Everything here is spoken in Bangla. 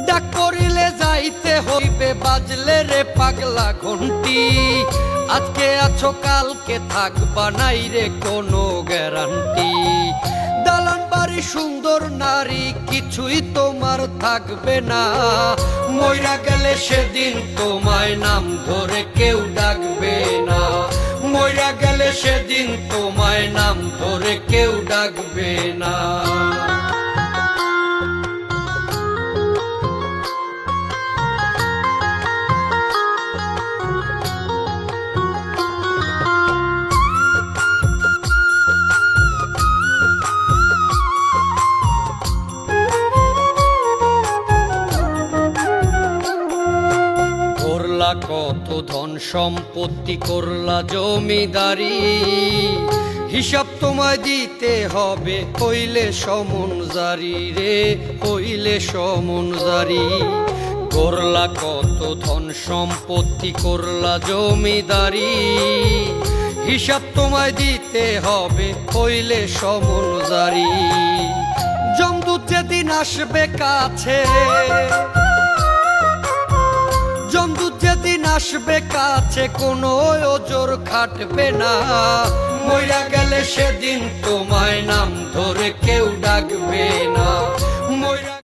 ডাক পড়িলে যাইতে হইবে, বাজলে রে পাগলা ঘন্টি। আজকে আছো কালকে থাকবা নাই রে কোনো গ্যারান্টি। দালান বাড়ি সুন্দর নারী কিছুই তোমার থাকবে না, মইরা গেলে সেদিন তোমায় নাম ধরে কেউ ডাকবে না। মইরা গেলে সেদিন তোমায় নাম ধরে কেউ ডাকবে না। করলা কত ধন সম্পত্তি, করলা জমিদারি, হিসাব তোমায় দিতে হবে, হইলে সমন জারি রে, হইলে সমন জারি। করলা কত ধন সম্পত্তি, করলা জমিদারি, হিসাব তোমায় দিতে হবে, হইলে সমন জারি। যমদূত যেদিন আসবে কাছে, যমদূত যেদিন আসবে কাছে, কোনো ওজোর খাটবে না। মইরা গেলে সেদিন তোমায় নাম ধরে কেউ ডাকবে না।